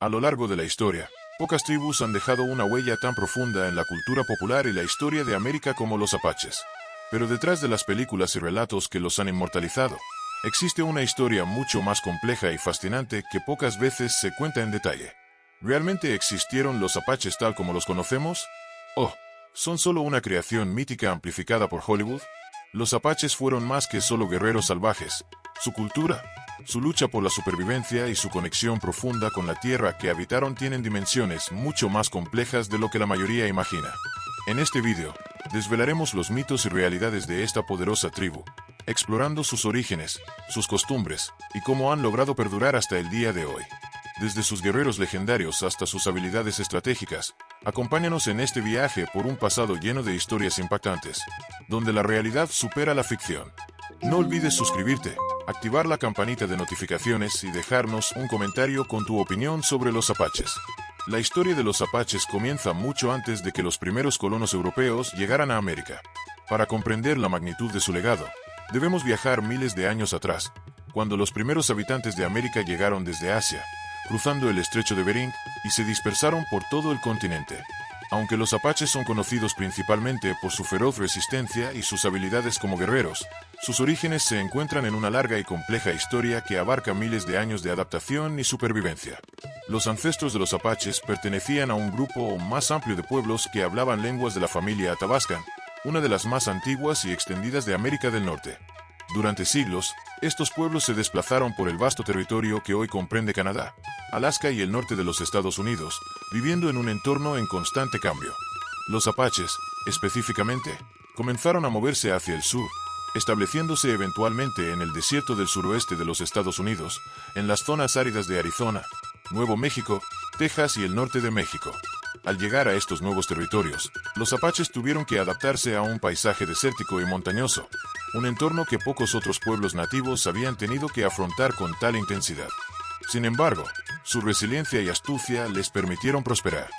A lo largo de la historia, pocas tribus han dejado una huella tan profunda en la cultura popular y la historia de América como los apaches. Pero detrás de las películas y relatos que los han inmortalizado, existe una historia mucho más compleja y fascinante que pocas veces se cuenta en detalle. ¿Realmente existieron los apaches tal como los conocemos? ¿O son solo una creación mítica amplificada por Hollywood? Los apaches fueron más que solo guerreros salvajes. Su cultura, su lucha por la supervivencia y su conexión profunda con la tierra que habitaron tienen dimensiones mucho más complejas de lo que la mayoría imagina. En este video, desvelaremos los mitos y realidades de esta poderosa tribu, explorando sus orígenes, sus costumbres y cómo han logrado perdurar hasta el día de hoy. Desde sus guerreros legendarios hasta sus habilidades estratégicas, acompáñanos en este viaje por un pasado lleno de historias impactantes, donde la realidad supera la ficción. No olvides suscribirte, activar la campanita de notificaciones y dejarnos un comentario con tu opinión sobre los apaches. La historia de los apaches comienza mucho antes de que los primeros colonos europeos llegaran a América. Para comprender la magnitud de su legado, debemos viajar miles de años atrás, cuando los primeros habitantes de América llegaron desde Asia, cruzando el estrecho de Bering, y se dispersaron por todo el continente. Aunque los apaches son conocidos principalmente por su feroz resistencia y sus habilidades como guerreros, sus orígenes se encuentran en una larga y compleja historia que abarca miles de años de adaptación y supervivencia. Los ancestros de los apaches pertenecían a un grupo más amplio de pueblos que hablaban lenguas de la familia Athabascan, una de las más antiguas y extendidas de América del Norte. Durante siglos, estos pueblos se desplazaron por el vasto territorio que hoy comprende Canadá, Alaska y el norte de los Estados Unidos, viviendo en un entorno en constante cambio. Los apaches, específicamente, comenzaron a moverse hacia el sur, estableciéndose eventualmente en el desierto del suroeste de los Estados Unidos, en las zonas áridas de Arizona, Nuevo México, Texas y el norte de México. Al llegar a estos nuevos territorios, los apaches tuvieron que adaptarse a un paisaje desértico y montañoso, un entorno que pocos otros pueblos nativos habían tenido que afrontar con tal intensidad. Sin embargo, su resiliencia y astucia les permitieron prosperar.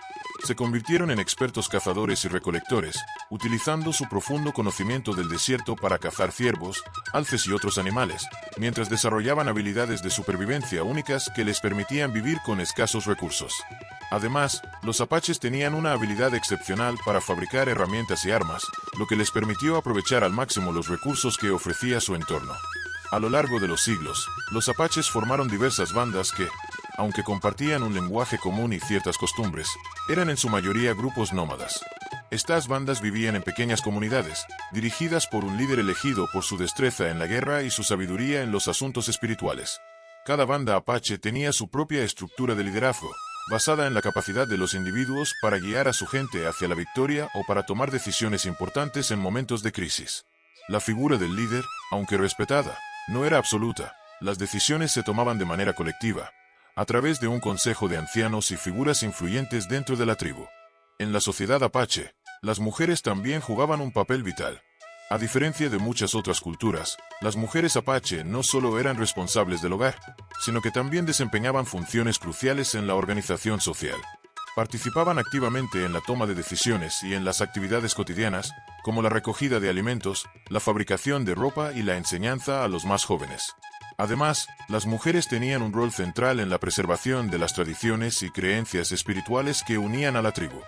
Se convirtieron en expertos cazadores y recolectores, utilizando su profundo conocimiento del desierto para cazar ciervos, alces y otros animales, mientras desarrollaban habilidades de supervivencia únicas que les permitían vivir con escasos recursos. Además, los apaches tenían una habilidad excepcional para fabricar herramientas y armas, lo que les permitió aprovechar al máximo los recursos que ofrecía su entorno. A lo largo de los siglos, los apaches formaron diversas bandas que, aunque compartían un lenguaje común y ciertas costumbres, eran en su mayoría grupos nómadas. Estas bandas vivían en pequeñas comunidades, dirigidas por un líder elegido por su destreza en la guerra y su sabiduría en los asuntos espirituales. Cada banda apache tenía su propia estructura de liderazgo, basada en la capacidad de los individuos para guiar a su gente hacia la victoria o para tomar decisiones importantes en momentos de crisis. La figura del líder, aunque respetada, no era absoluta. Las decisiones se tomaban de manera colectiva, a través de un consejo de ancianos y figuras influyentes dentro de la tribu. En la sociedad apache, las mujeres también jugaban un papel vital. A diferencia de muchas otras culturas, las mujeres apache no solo eran responsables del hogar, sino que también desempeñaban funciones cruciales en la organización social. Participaban activamente en la toma de decisiones y en las actividades cotidianas, como la recogida de alimentos, la fabricación de ropa y la enseñanza a los más jóvenes. Además, las mujeres tenían un rol central en la preservación de las tradiciones y creencias espirituales que unían a la tribu.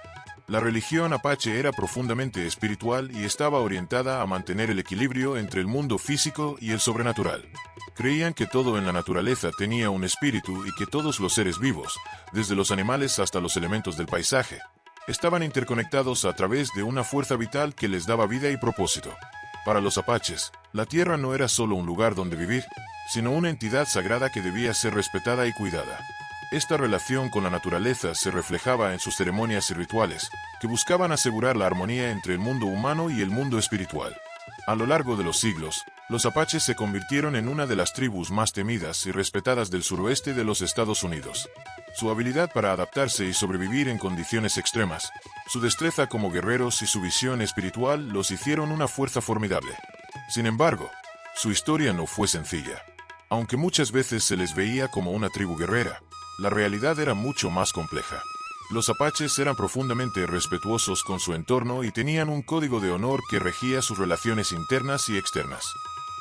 La religión apache era profundamente espiritual y estaba orientada a mantener el equilibrio entre el mundo físico y el sobrenatural. Creían que todo en la naturaleza tenía un espíritu y que todos los seres vivos, desde los animales hasta los elementos del paisaje, estaban interconectados a través de una fuerza vital que les daba vida y propósito. Para los apaches, la tierra no era solo un lugar donde vivir, sino una entidad sagrada que debía ser respetada y cuidada. Esta relación con la naturaleza se reflejaba en sus ceremonias y rituales, que buscaban asegurar la armonía entre el mundo humano y el mundo espiritual. A lo largo de los siglos, los apaches se convirtieron en una de las tribus más temidas y respetadas del suroeste de los Estados Unidos. Su habilidad para adaptarse y sobrevivir en condiciones extremas, su destreza como guerreros y su visión espiritual los hicieron una fuerza formidable. Sin embargo, su historia no fue sencilla. Aunque muchas veces se les veía como una tribu guerrera, la realidad era mucho más compleja. Los apaches eran profundamente respetuosos con su entorno y tenían un código de honor que regía sus relaciones internas y externas.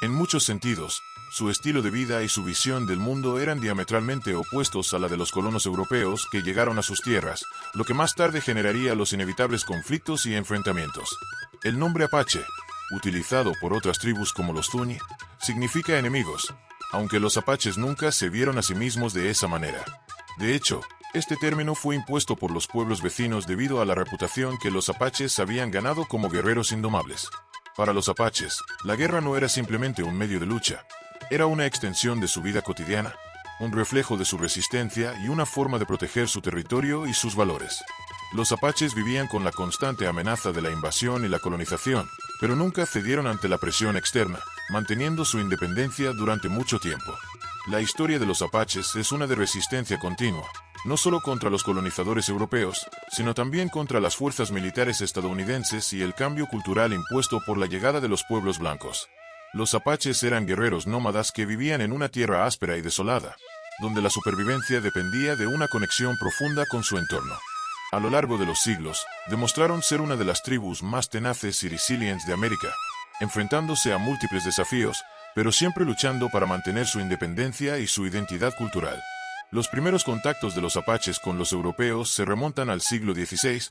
En muchos sentidos, Su estilo de vida y su visión del mundo eran diametralmente opuestos a la de los colonos europeos que llegaron a sus tierras, lo que más tarde generaría los inevitables conflictos y enfrentamientos. El nombre Apache, utilizado por otras tribus como los Zuni, significa enemigos, aunque los apaches nunca se vieron a sí mismos de esa manera. De hecho, este término fue impuesto por los pueblos vecinos debido a la reputación que los apaches habían ganado como guerreros indomables. Para los apaches, la guerra no era simplemente un medio de lucha, era una extensión de su vida cotidiana, un reflejo de su resistencia y una forma de proteger su territorio y sus valores. Los apaches vivían con la constante amenaza de la invasión y la colonización, pero nunca cedieron ante la presión externa, manteniendo su independencia durante mucho tiempo. La historia de los apaches es una de resistencia continua, no solo contra los colonizadores europeos, sino también contra las fuerzas militares estadounidenses y el cambio cultural impuesto por la llegada de los pueblos blancos. Los apaches eran guerreros nómadas que vivían en una tierra áspera y desolada, donde la supervivencia dependía de una conexión profunda con su entorno. A lo largo de los siglos, demostraron ser una de las tribus más tenaces y resilientes de América, enfrentándose a múltiples desafíos, pero siempre luchando para mantener su independencia y su identidad cultural. Los primeros contactos de los apaches con los europeos se remontan al siglo XVI,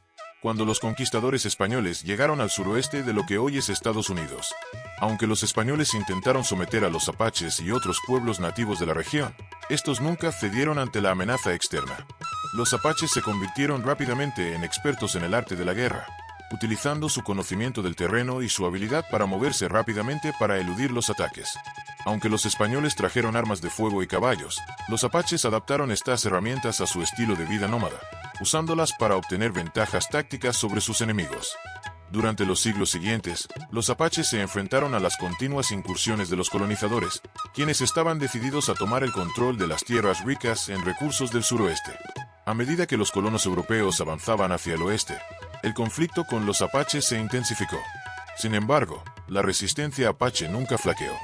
cuando los conquistadores españoles llegaron al suroeste de lo que hoy es Estados Unidos. Aunque los españoles intentaron someter a los apaches y otros pueblos nativos de la región, estos nunca cedieron ante la amenaza externa. Los apaches se convirtieron rápidamente en expertos en el arte de la guerra, utilizando su conocimiento del terreno y su habilidad para moverse rápidamente para eludir los ataques. Aunque los españoles trajeron armas de fuego y caballos, los apaches adaptaron estas herramientas a su estilo de vida nómada, usándolas para obtener ventajas tácticas sobre sus enemigos. Durante los siglos siguientes, los apaches se enfrentaron a las continuas incursiones de los colonizadores, quienes estaban decididos a tomar el control de las tierras ricas en recursos del suroeste. A medida que los colonos europeos avanzaban hacia el oeste, el conflicto con los apaches se intensificó. Sin embargo, la resistencia apache nunca flaqueó.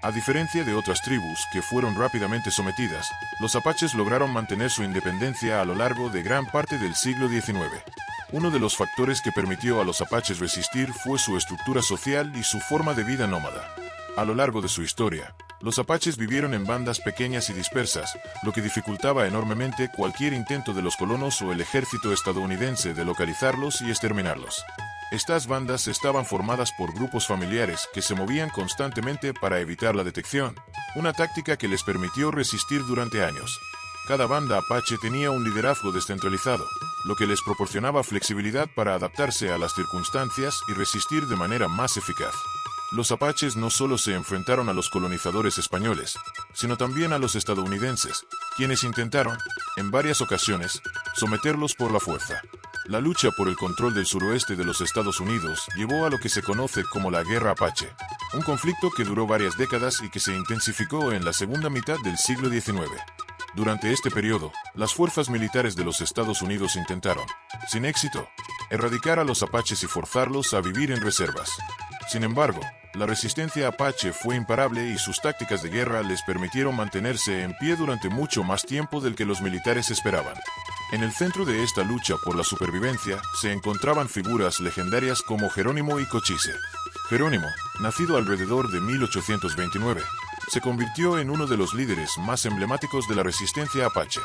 A diferencia de otras tribus que fueron rápidamente sometidas, los apaches lograron mantener su independencia a lo largo de gran parte del siglo XIX. Uno de los factores que permitió a los apaches resistir fue su estructura social y su forma de vida nómada. A lo largo de su historia, los apaches vivieron en bandas pequeñas y dispersas, lo que dificultaba enormemente cualquier intento de los colonos o el ejército estadounidense de localizarlos y exterminarlos. Estas bandas estaban formadas por grupos familiares que se movían constantemente para evitar la detección, una táctica que les permitió resistir durante años. Cada banda apache tenía un liderazgo descentralizado, lo que les proporcionaba flexibilidad para adaptarse a las circunstancias y resistir de manera más eficaz. Los apaches no solo se enfrentaron a los colonizadores españoles, sino también a los estadounidenses, quienes intentaron, en varias ocasiones, someterlos por la fuerza. La lucha por el control del suroeste de los Estados Unidos llevó a lo que se conoce como la Guerra Apache, un conflicto que duró varias décadas y que se intensificó en la segunda mitad del siglo XIX. Durante este periodo, las fuerzas militares de los Estados Unidos intentaron, sin éxito, erradicar a los apaches y forzarlos a vivir en reservas. Sin embargo, la resistencia apache fue imparable y sus tácticas de guerra les permitieron mantenerse en pie durante mucho más tiempo del que los militares esperaban. En el centro de esta lucha por la supervivencia se encontraban figuras legendarias como Jerónimo y Cochise. Jerónimo, nacido alrededor de 1829, se convirtió en uno de los líderes más emblemáticos de la resistencia apache.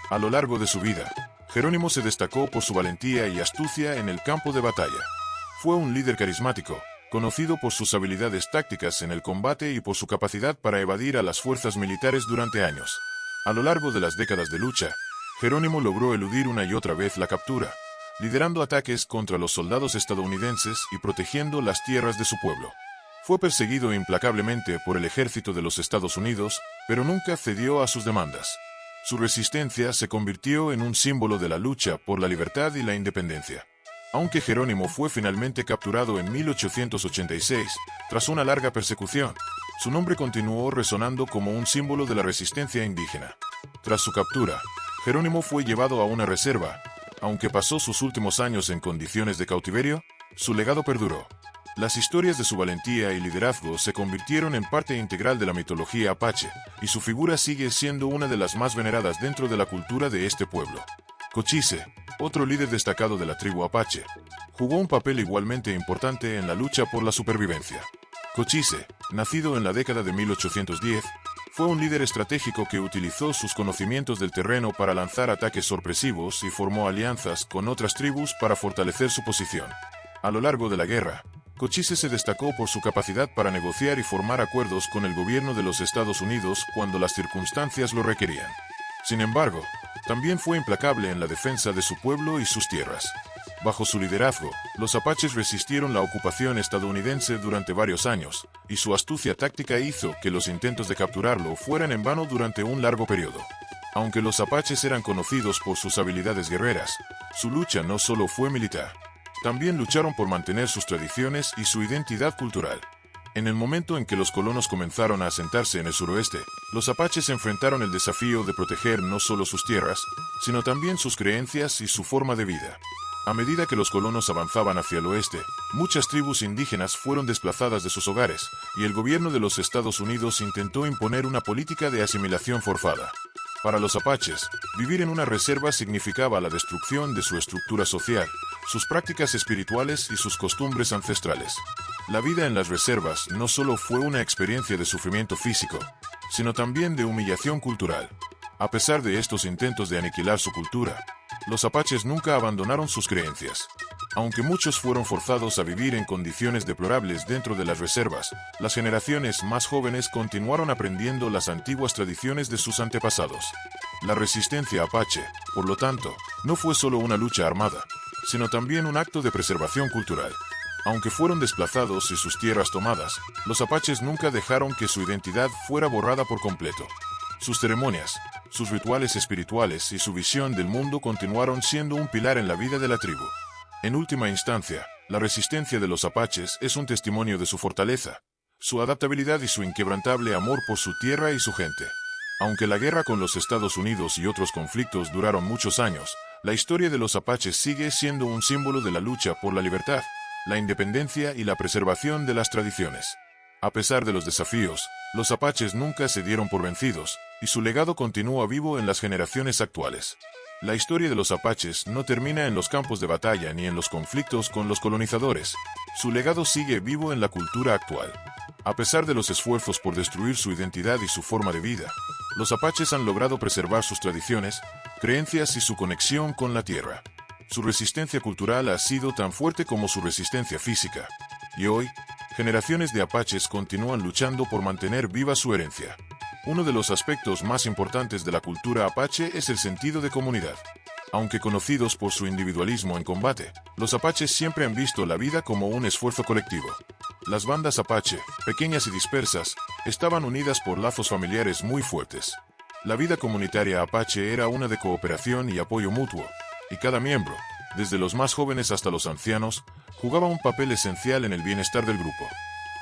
A lo largo de su vida, Jerónimo se destacó por su valentía y astucia en el campo de batalla. Fue un líder carismático, conocido por sus habilidades tácticas en el combate y por su capacidad para evadir a las fuerzas militares durante años. A lo largo de las décadas de lucha, Jerónimo logró eludir una y otra vez la captura, liderando ataques contra los soldados estadounidenses y protegiendo las tierras de su pueblo. Fue perseguido implacablemente por el ejército de los Estados Unidos, pero nunca cedió a sus demandas. Su resistencia se convirtió en un símbolo de la lucha por la libertad y la independencia. Aunque Jerónimo fue finalmente capturado en 1886, tras una larga persecución, su nombre continuó resonando como un símbolo de la resistencia indígena. Tras su captura, Jerónimo fue llevado a una reserva. Aunque pasó sus últimos años en condiciones de cautiverio, su legado perduró. Las historias de su valentía y liderazgo se convirtieron en parte integral de la mitología apache, y su figura sigue siendo una de las más veneradas dentro de la cultura de este pueblo. Cochise, otro líder destacado de la tribu apache, jugó un papel igualmente importante en la lucha por la supervivencia. Cochise, nacido en la década de 1810, fue un líder estratégico que utilizó sus conocimientos del terreno para lanzar ataques sorpresivos y formó alianzas con otras tribus para fortalecer su posición. A lo largo de la guerra, Cochise se destacó por su capacidad para negociar y formar acuerdos con el gobierno de los Estados Unidos cuando las circunstancias lo requerían. Sin embargo, también fue implacable en la defensa de su pueblo y sus tierras. Bajo su liderazgo, los apaches resistieron la ocupación estadounidense durante varios años, y su astucia táctica hizo que los intentos de capturarlo fueran en vano durante un largo periodo. Aunque los apaches eran conocidos por sus habilidades guerreras, su lucha no solo fue militar. También lucharon por mantener sus tradiciones y su identidad cultural. En el momento en que los colonos comenzaron a asentarse en el suroeste, los apaches enfrentaron el desafío de proteger no solo sus tierras, sino también sus creencias y su forma de vida. A medida que los colonos avanzaban hacia el oeste, muchas tribus indígenas fueron desplazadas de sus hogares, y el gobierno de los Estados Unidos intentó imponer una política de asimilación forzada. Para los apaches, vivir en una reserva significaba la destrucción de su estructura social, sus prácticas espirituales y sus costumbres ancestrales. La vida en las reservas no solo fue una experiencia de sufrimiento físico, sino también de humillación cultural. A pesar de estos intentos de aniquilar su cultura, los apaches nunca abandonaron sus creencias. Aunque muchos fueron forzados a vivir en condiciones deplorables dentro de las reservas, las generaciones más jóvenes continuaron aprendiendo las antiguas tradiciones de sus antepasados. La resistencia apache, por lo tanto, no fue solo una lucha armada, sino también un acto de preservación cultural. Aunque fueron desplazados y sus tierras tomadas, los apaches nunca dejaron que su identidad fuera borrada por completo. Sus ceremonias, sus rituales espirituales y su visión del mundo continuaron siendo un pilar en la vida de la tribu. En última instancia, la resistencia de los apaches es un testimonio de su fortaleza, su adaptabilidad y su inquebrantable amor por su tierra y su gente. Aunque la guerra con los Estados Unidos y otros conflictos duraron muchos años, la historia de los apaches sigue siendo un símbolo de la lucha por la libertad, la independencia y la preservación de las tradiciones. A pesar de los desafíos, los apaches nunca se dieron por vencidos, y su legado continúa vivo en las generaciones actuales. La historia de los apaches no termina en los campos de batalla ni en los conflictos con los colonizadores. Su legado sigue vivo en la cultura actual. A pesar de los esfuerzos por destruir su identidad y su forma de vida, los apaches han logrado preservar sus tradiciones, creencias y su conexión con la tierra. Su resistencia cultural ha sido tan fuerte como su resistencia física. Y hoy, generaciones de apaches continúan luchando por mantener viva su herencia. Uno de los aspectos más importantes de la cultura apache es el sentido de comunidad. Aunque conocidos por su individualismo en combate, los apaches siempre han visto la vida como un esfuerzo colectivo. Las bandas apache, pequeñas y dispersas, estaban unidas por lazos familiares muy fuertes. La vida comunitaria apache era una de cooperación y apoyo mutuo, y cada miembro, desde los más jóvenes hasta los ancianos, jugaba un papel esencial en el bienestar del grupo.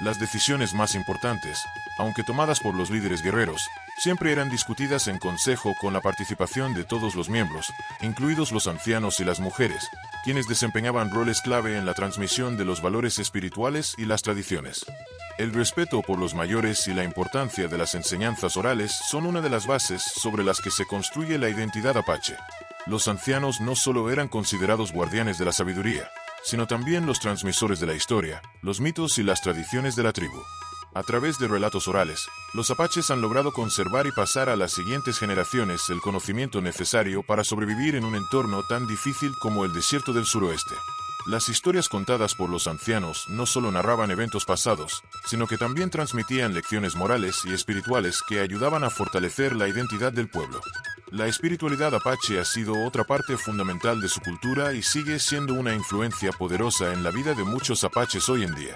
Las decisiones más importantes, aunque tomadas por los líderes guerreros, siempre eran discutidas en consejo con la participación de todos los miembros, incluidos los ancianos y las mujeres, quienes desempeñaban roles clave en la transmisión de los valores espirituales y las tradiciones. El respeto por los mayores y la importancia de las enseñanzas orales son una de las bases sobre las que se construye la identidad apache. Los ancianos no solo eran considerados guardianes de la sabiduría, sino también los transmisores de la historia, los mitos y las tradiciones de la tribu. A través de relatos orales, los apaches han logrado conservar y pasar a las siguientes generaciones el conocimiento necesario para sobrevivir en un entorno tan difícil como el desierto del suroeste. Las historias contadas por los ancianos no solo narraban eventos pasados, sino que también transmitían lecciones morales y espirituales que ayudaban a fortalecer la identidad del pueblo. La espiritualidad apache ha sido otra parte fundamental de su cultura y sigue siendo una influencia poderosa en la vida de muchos apaches hoy en día.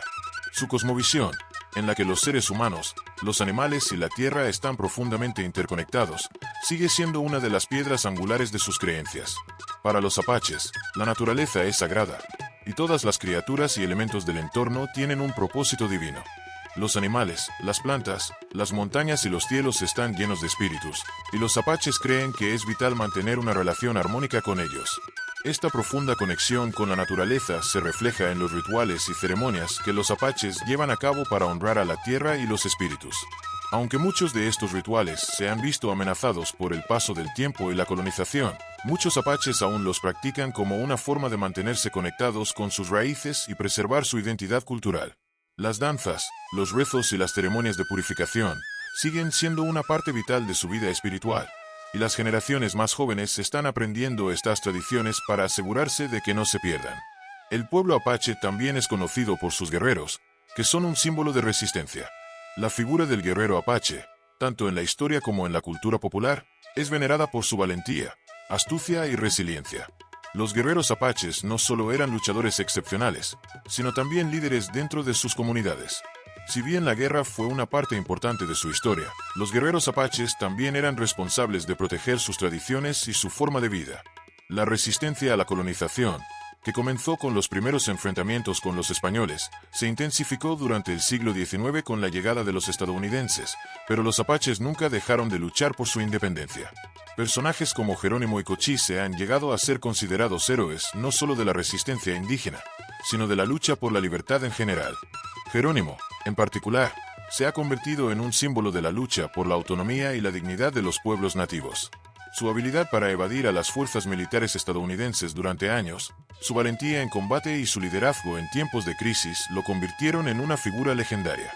Su cosmovisión, en la que los seres humanos, los animales y la tierra están profundamente interconectados, sigue siendo una de las piedras angulares de sus creencias. Para los apaches, la naturaleza es sagrada, y todas las criaturas y elementos del entorno tienen un propósito divino. Los animales, las plantas, las montañas y los cielos están llenos de espíritus, y los apaches creen que es vital mantener una relación armónica con ellos. Esta profunda conexión con la naturaleza se refleja en los rituales y ceremonias que los apaches llevan a cabo para honrar a la tierra y los espíritus. Aunque muchos de estos rituales se han visto amenazados por el paso del tiempo y la colonización, muchos apaches aún los practican como una forma de mantenerse conectados con sus raíces y preservar su identidad cultural. Las danzas, los rezos y las ceremonias de purificación siguen siendo una parte vital de su vida espiritual, y las generaciones más jóvenes están aprendiendo estas tradiciones para asegurarse de que no se pierdan. El pueblo apache también es conocido por sus guerreros, que son un símbolo de resistencia. La figura del guerrero apache, tanto en la historia como en la cultura popular, es venerada por su valentía, astucia y resiliencia. Los guerreros apaches no solo eran luchadores excepcionales, sino también líderes dentro de sus comunidades. Si bien la guerra fue una parte importante de su historia, los guerreros apaches también eran responsables de proteger sus tradiciones y su forma de vida. La resistencia a la colonización, que comenzó con los primeros enfrentamientos con los españoles, se intensificó durante el siglo XIX con la llegada de los estadounidenses, pero los apaches nunca dejaron de luchar por su independencia. Personajes como Jerónimo y Cochise han llegado a ser considerados héroes no solo de la resistencia indígena, sino de la lucha por la libertad en general. Jerónimo, en particular, se ha convertido en un símbolo de la lucha por la autonomía y la dignidad de los pueblos nativos. Su habilidad para evadir a las fuerzas militares estadounidenses durante años, su valentía en combate y su liderazgo en tiempos de crisis lo convirtieron en una figura legendaria.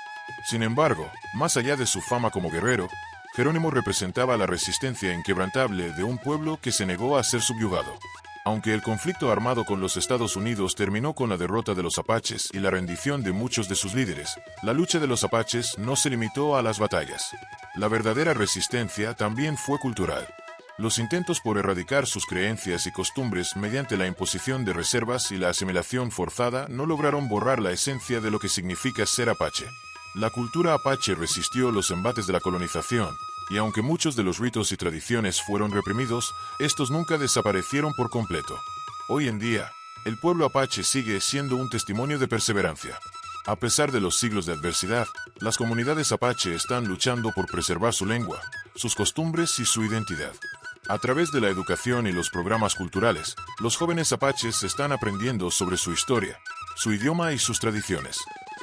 Sin embargo, más allá de su fama como guerrero, Jerónimo representaba la resistencia inquebrantable de un pueblo que se negó a ser subyugado. Aunque el conflicto armado con los Estados Unidos terminó con la derrota de los apaches y la rendición de muchos de sus líderes, la lucha de los apaches no se limitó a las batallas. La verdadera resistencia también fue cultural. Los intentos por erradicar sus creencias y costumbres mediante la imposición de reservas y la asimilación forzada no lograron borrar la esencia de lo que significa ser apache. La cultura apache resistió los embates de la colonización, y aunque muchos de los ritos y tradiciones fueron reprimidos, estos nunca desaparecieron por completo. Hoy en día, el pueblo apache sigue siendo un testimonio de perseverancia. A pesar de los siglos de adversidad, las comunidades apache están luchando por preservar su lengua, sus costumbres y su identidad. A través de la educación y los programas culturales, los jóvenes apaches están aprendiendo sobre su historia, su idioma y sus tradiciones.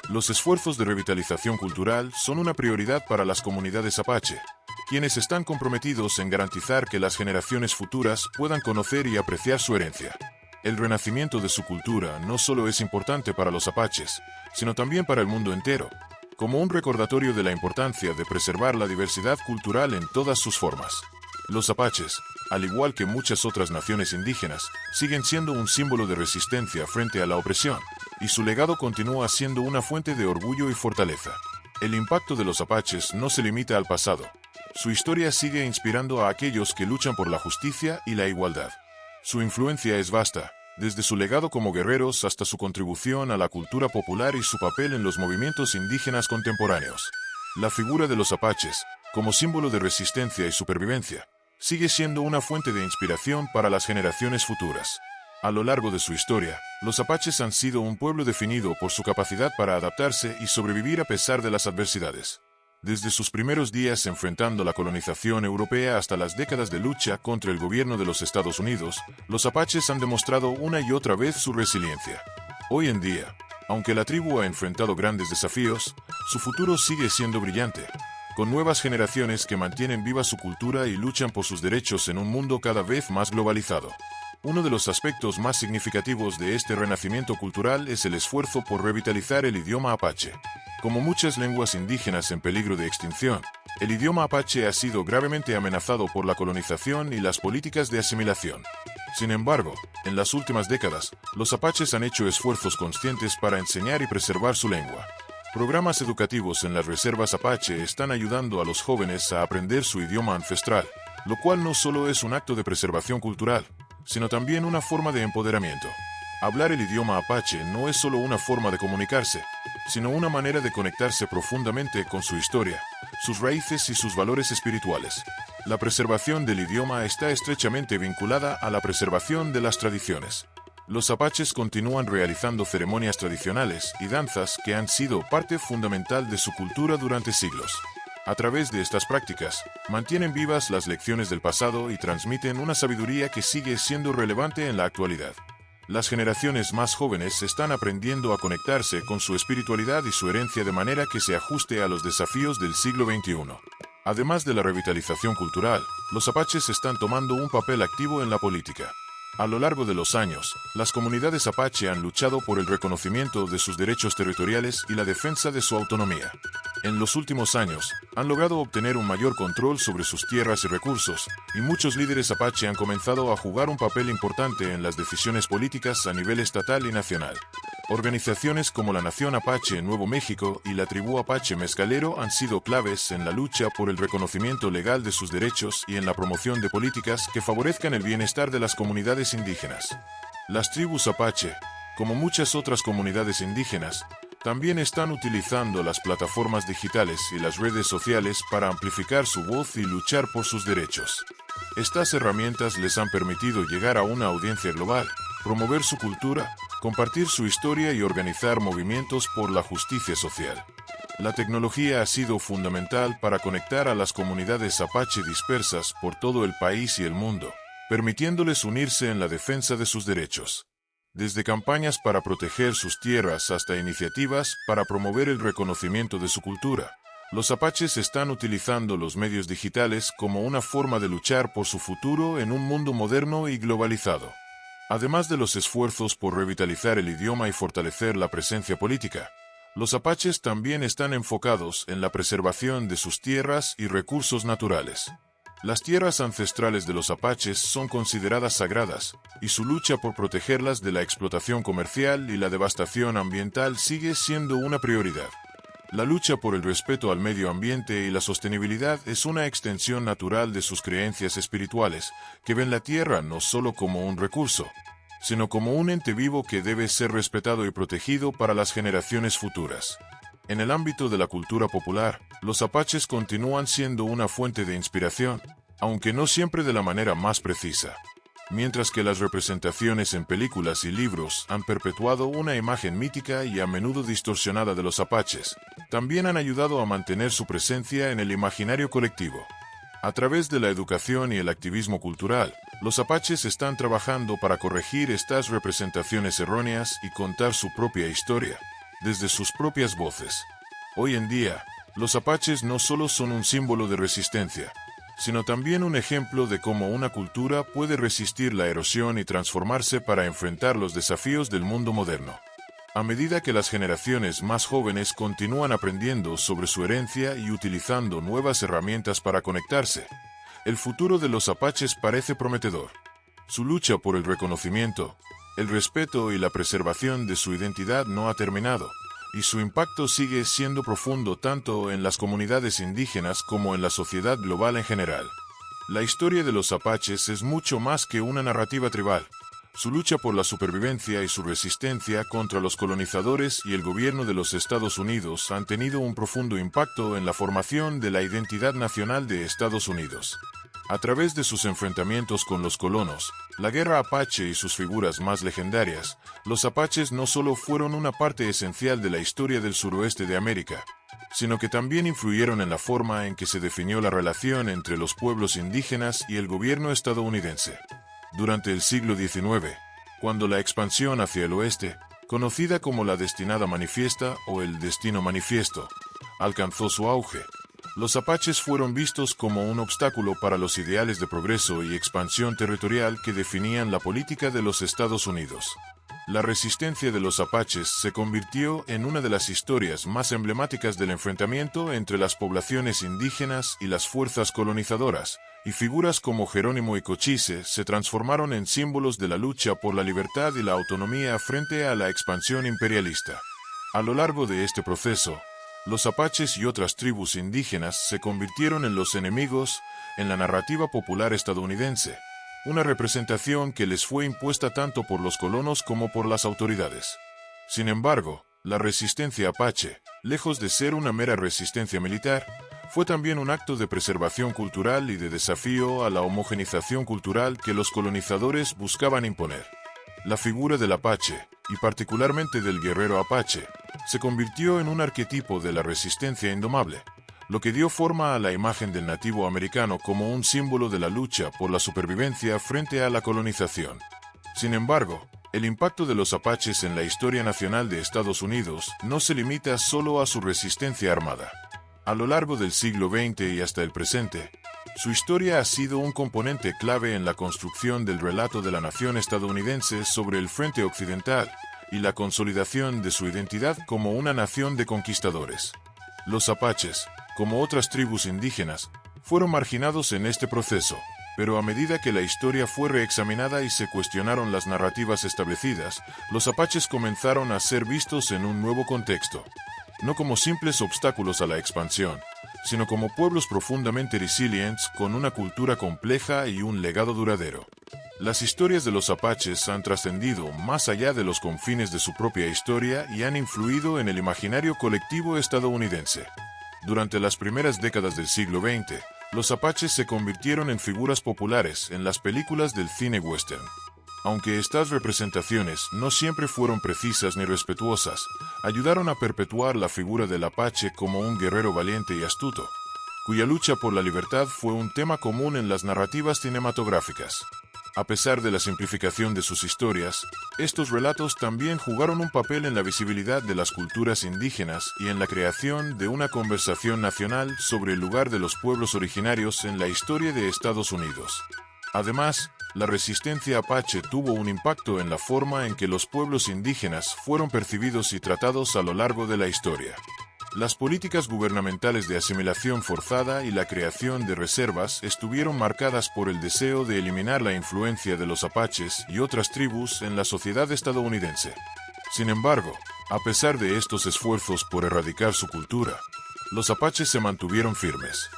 Los esfuerzos de revitalización cultural son una prioridad para las comunidades apache, quienes están comprometidos en garantizar que las generaciones futuras puedan conocer y apreciar su herencia. El renacimiento de su cultura no solo es importante para los apaches, sino también para el mundo entero, como un recordatorio de la importancia de preservar la diversidad cultural en todas sus formas. Los apaches, al igual que muchas otras naciones indígenas, siguen siendo un símbolo de resistencia frente a la opresión, y su legado continúa siendo una fuente de orgullo y fortaleza. El impacto de los apaches no se limita al pasado. Su historia sigue inspirando a aquellos que luchan por la justicia y la igualdad. Su influencia es vasta, desde su legado como guerreros hasta su contribución a la cultura popular y su papel en los movimientos indígenas contemporáneos. La figura de los apaches, como símbolo de resistencia y supervivencia, sigue siendo una fuente de inspiración para las generaciones futuras. A lo largo de su historia, los apaches han sido un pueblo definido por su capacidad para adaptarse y sobrevivir a pesar de las adversidades. Desde sus primeros días enfrentando la colonización europea hasta las décadas de lucha contra el gobierno de los Estados Unidos, los apaches han demostrado una y otra vez su resiliencia. Hoy en día, aunque la tribu ha enfrentado grandes desafíos, su futuro sigue siendo brillante, con nuevas generaciones que mantienen viva su cultura y luchan por sus derechos en un mundo cada vez más globalizado. Uno de los aspectos más significativos de este renacimiento cultural es el esfuerzo por revitalizar el idioma apache. Como muchas lenguas indígenas en peligro de extinción, el idioma apache ha sido gravemente amenazado por la colonización y las políticas de asimilación. Sin embargo, en las últimas décadas, los apaches han hecho esfuerzos conscientes para enseñar y preservar su lengua. Programas educativos en las reservas apache están ayudando a los jóvenes a aprender su idioma ancestral, lo cual no solo es un acto de preservación cultural, sino también una forma de empoderamiento. Hablar el idioma apache no es solo una forma de comunicarse, sino una manera de conectarse profundamente con su historia, sus raíces y sus valores espirituales. La preservación del idioma está estrechamente vinculada a la preservación de las tradiciones. Los apaches continúan realizando ceremonias tradicionales y danzas que han sido parte fundamental de su cultura durante siglos. A través de estas prácticas, mantienen vivas las lecciones del pasado y transmiten una sabiduría que sigue siendo relevante en la actualidad. Las generaciones más jóvenes están aprendiendo a conectarse con su espiritualidad y su herencia de manera que se ajuste a los desafíos del siglo XXI. Además de la revitalización cultural, los apaches están tomando un papel activo en la política. A lo largo de los años, las comunidades apache han luchado por el reconocimiento de sus derechos territoriales y la defensa de su autonomía. En los últimos años, han logrado obtener un mayor control sobre sus tierras y recursos, y muchos líderes apache han comenzado a jugar un papel importante en las decisiones políticas a nivel estatal y nacional. Organizaciones como la Nación Apache en Nuevo México y la Tribu Apache Mezcalero han sido claves en la lucha por el reconocimiento legal de sus derechos y en la promoción de políticas que favorezcan el bienestar de las comunidades indígenas. Las tribus Apache, como muchas otras comunidades indígenas, también están utilizando las plataformas digitales y las redes sociales para amplificar su voz y luchar por sus derechos. Estas herramientas les han permitido llegar a una audiencia global, promover su cultura, compartir su historia y organizar movimientos por la justicia social. La tecnología ha sido fundamental para conectar a las comunidades apache dispersas por todo el país y el mundo, permitiéndoles unirse en la defensa de sus derechos. Desde campañas para proteger sus tierras hasta iniciativas para promover el reconocimiento de su cultura, los apaches están utilizando los medios digitales como una forma de luchar por su futuro en un mundo moderno y globalizado. Además de los esfuerzos por revitalizar el idioma y fortalecer la presencia política, los apaches también están enfocados en la preservación de sus tierras y recursos naturales. Las tierras ancestrales de los apaches son consideradas sagradas, y su lucha por protegerlas de la explotación comercial y la devastación ambiental sigue siendo una prioridad. La lucha por el respeto al medio ambiente y la sostenibilidad es una extensión natural de sus creencias espirituales, que ven la tierra no solo como un recurso, sino como un ente vivo que debe ser respetado y protegido para las generaciones futuras. En el ámbito de la cultura popular, los apaches continúan siendo una fuente de inspiración, aunque no siempre de la manera más precisa. Mientras que las representaciones en películas y libros han perpetuado una imagen mítica y a menudo distorsionada de los apaches, también han ayudado a mantener su presencia en el imaginario colectivo. A través de la educación y el activismo cultural, los apaches están trabajando para corregir estas representaciones erróneas y contar su propia historia, desde sus propias voces. Hoy en día, los apaches no solo son un símbolo de resistencia, sino también un ejemplo de cómo una cultura puede resistir la erosión y transformarse para enfrentar los desafíos del mundo moderno. A medida que las generaciones más jóvenes continúan aprendiendo sobre su herencia y utilizando nuevas herramientas para conectarse, el futuro de los apaches parece prometedor. Su lucha por el reconocimiento, el respeto y la preservación de su identidad no ha terminado, y su impacto sigue siendo profundo tanto en las comunidades indígenas como en la sociedad global en general. La historia de los apaches es mucho más que una narrativa tribal. Su lucha por la supervivencia y su resistencia contra los colonizadores y el gobierno de los Estados Unidos han tenido un profundo impacto en la formación de la identidad nacional de Estados Unidos. A través de sus enfrentamientos con los colonos, la guerra apache y sus figuras más legendarias, los apaches no solo fueron una parte esencial de la historia del suroeste de América, sino que también influyeron en la forma en que se definió la relación entre los pueblos indígenas y el gobierno estadounidense. Durante el siglo XIX, cuando la expansión hacia el oeste, conocida como la Destinada Manifiesta o el Destino Manifiesto, alcanzó su auge, los apaches fueron vistos como un obstáculo para los ideales de progreso y expansión territorial que definían la política de los Estados Unidos. La resistencia de los apaches se convirtió en una de las historias más emblemáticas del enfrentamiento entre las poblaciones indígenas y las fuerzas colonizadoras, y figuras como Jerónimo y Cochise se transformaron en símbolos de la lucha por la libertad y la autonomía frente a la expansión imperialista. A lo largo de este proceso, los apaches y otras tribus indígenas se convirtieron en los enemigos en la narrativa popular estadounidense, una representación que les fue impuesta tanto por los colonos como por las autoridades. Sin embargo, la resistencia apache, lejos de ser una mera resistencia militar, fue también un acto de preservación cultural y de desafío a la homogenización cultural que los colonizadores buscaban imponer. La figura del apache, y particularmente del guerrero apache, se convirtió en un arquetipo de la resistencia indomable, lo que dio forma a la imagen del nativo americano como un símbolo de la lucha por la supervivencia frente a la colonización. Sin embargo, el impacto de los apaches en la historia nacional de Estados Unidos no se limita solo a su resistencia armada. A lo largo del siglo XX y hasta el presente, Su historia ha sido un componente clave en la construcción del relato de la nación estadounidense sobre el frente occidental y la consolidación de su identidad como una nación de conquistadores. Los apaches, como otras tribus indígenas, fueron marginados en este proceso, pero a medida que la historia fue reexaminada y se cuestionaron las narrativas establecidas, los apaches comenzaron a ser vistos en un nuevo contexto, no como simples obstáculos a la expansión, sino como pueblos profundamente resilientes con una cultura compleja y un legado duradero. Las historias de los apaches han trascendido más allá de los confines de su propia historia y han influido en el imaginario colectivo estadounidense. Durante las primeras décadas del siglo XX, los apaches se convirtieron en figuras populares en las películas del cine western. Aunque estas representaciones no siempre fueron precisas ni respetuosas, ayudaron a perpetuar la figura del apache como un guerrero valiente y astuto, cuya lucha por la libertad fue un tema común en las narrativas cinematográficas. A pesar de la simplificación de sus historias, estos relatos también jugaron un papel en la visibilidad de las culturas indígenas y en la creación de una conversación nacional sobre el lugar de los pueblos originarios en la historia de Estados Unidos. Además, la resistencia apache tuvo un impacto en la forma en que los pueblos indígenas fueron percibidos y tratados a lo largo de la historia. Las políticas gubernamentales de asimilación forzada y la creación de reservas estuvieron marcadas por el deseo de eliminar la influencia de los apaches y otras tribus en la sociedad estadounidense. Sin embargo, a pesar de estos esfuerzos por erradicar su cultura, los apaches se mantuvieron firmes.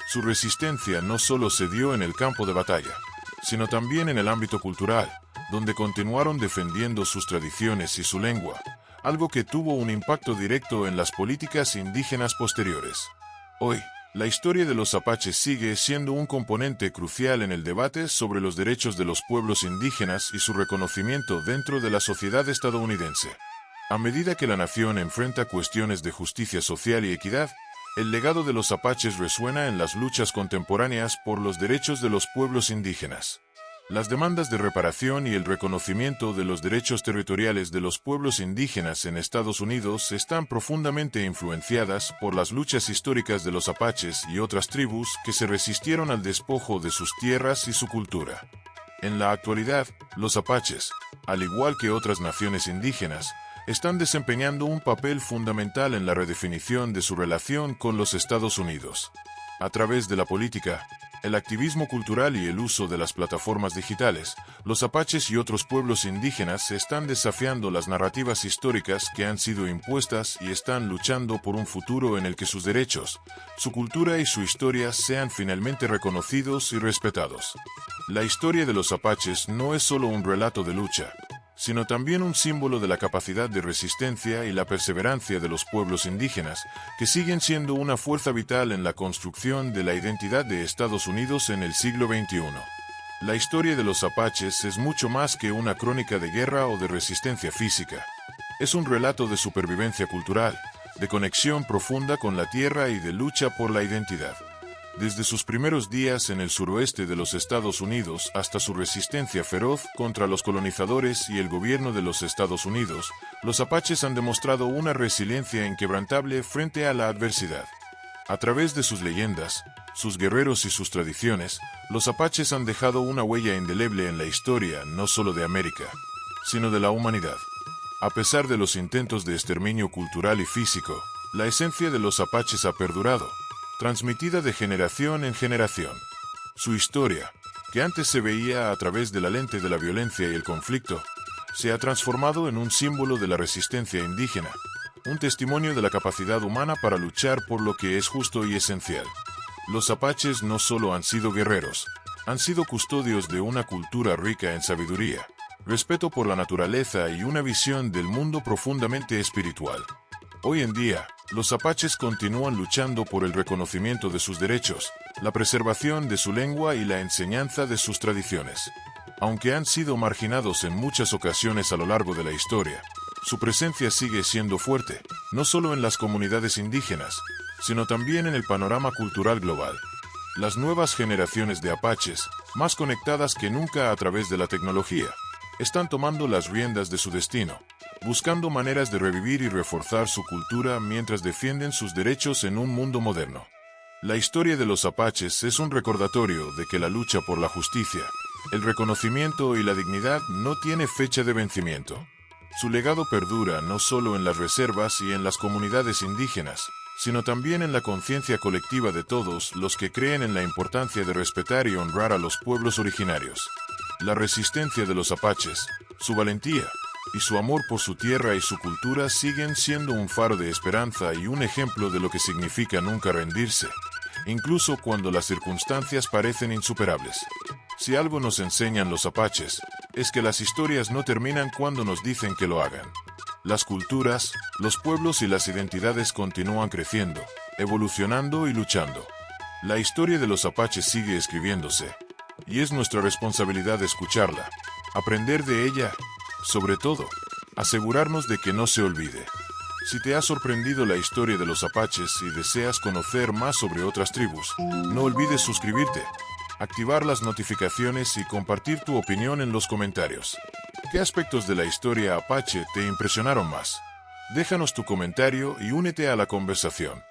Su resistencia no solo se dio en el campo de batalla, sino también en el ámbito cultural, donde continuaron defendiendo sus tradiciones y su lengua, algo que tuvo un impacto directo en las políticas indígenas posteriores. Hoy, la historia de los apaches sigue siendo un componente crucial en el debate sobre los derechos de los pueblos indígenas y su reconocimiento dentro de la sociedad estadounidense. A medida que la nación enfrenta cuestiones de justicia social y equidad, el legado de los apaches resuena en las luchas contemporáneas por los derechos de los pueblos indígenas. Las demandas de reparación y el reconocimiento de los derechos territoriales de los pueblos indígenas en Estados Unidos están profundamente influenciadas por las luchas históricas de los apaches y otras tribus que se resistieron al despojo de sus tierras y su cultura. En la actualidad, los apaches, al igual que otras naciones indígenas, están desempeñando un papel fundamental en la redefinición de su relación con los Estados Unidos. A través de la política, el activismo cultural y el uso de las plataformas digitales, los apaches y otros pueblos indígenas están desafiando las narrativas históricas que han sido impuestas y están luchando por un futuro en el que sus derechos, su cultura y su historia sean finalmente reconocidos y respetados. La historia de los apaches no es solo un relato de lucha, sino también un símbolo de la capacidad de resistencia y la perseverancia de los pueblos indígenas, que siguen siendo una fuerza vital en la construcción de la identidad de Estados Unidos en el siglo XXI. La historia de los apaches es mucho más que una crónica de guerra o de resistencia física. Es un relato de supervivencia cultural, de conexión profunda con la tierra y de lucha por la identidad. Desde sus primeros días en el suroeste de los Estados Unidos hasta su resistencia feroz contra los colonizadores y el gobierno de los Estados Unidos, los apaches han demostrado una resiliencia inquebrantable frente a la adversidad. A través de sus leyendas, sus guerreros y sus tradiciones, los apaches han dejado una huella indeleble en la historia no solo de América, sino de la humanidad. A pesar de los intentos de exterminio cultural y físico, la esencia de los apaches ha perdurado, transmitida de generación en generación. Su historia, que antes se veía a través de la lente de la violencia y el conflicto, se ha transformado en un símbolo de la resistencia indígena, un testimonio de la capacidad humana para luchar por lo que es justo y esencial. Los apaches no solo han sido guerreros, han sido custodios de una cultura rica en sabiduría, respeto por la naturaleza y una visión del mundo profundamente espiritual. Hoy en día, los apaches continúan luchando por el reconocimiento de sus derechos, la preservación de su lengua y la enseñanza de sus tradiciones. Aunque han sido marginados en muchas ocasiones a lo largo de la historia, su presencia sigue siendo fuerte, no solo en las comunidades indígenas, sino también en el panorama cultural global. Las nuevas generaciones de apaches, más conectadas que nunca a través de la tecnología, están tomando las riendas de su destino, buscando maneras de revivir y reforzar su cultura mientras defienden sus derechos en un mundo moderno. La historia de los apaches es un recordatorio de que la lucha por la justicia, el reconocimiento y la dignidad no tiene fecha de vencimiento. Su legado perdura no solo en las reservas y en las comunidades indígenas, sino también en la conciencia colectiva de todos los que creen en la importancia de respetar y honrar a los pueblos originarios. La resistencia de los apaches, su valentía y su amor por su tierra y su cultura siguen siendo un faro de esperanza y un ejemplo de lo que significa nunca rendirse, incluso cuando las circunstancias parecen insuperables. Si algo nos enseñan los apaches, es que las historias no terminan cuando nos dicen que lo hagan. Las culturas, los pueblos y las identidades continúan creciendo, evolucionando y luchando. La historia de los apaches sigue escribiéndose, y es nuestra responsabilidad escucharla, aprender de ella, sobre todo, asegurarnos de que no se olvide. Si te ha sorprendido la historia de los apaches y deseas conocer más sobre otras tribus, no olvides suscribirte, activar las notificaciones y compartir tu opinión en los comentarios. ¿Qué aspectos de la historia apache te impresionaron más? Déjanos tu comentario y únete a la conversación.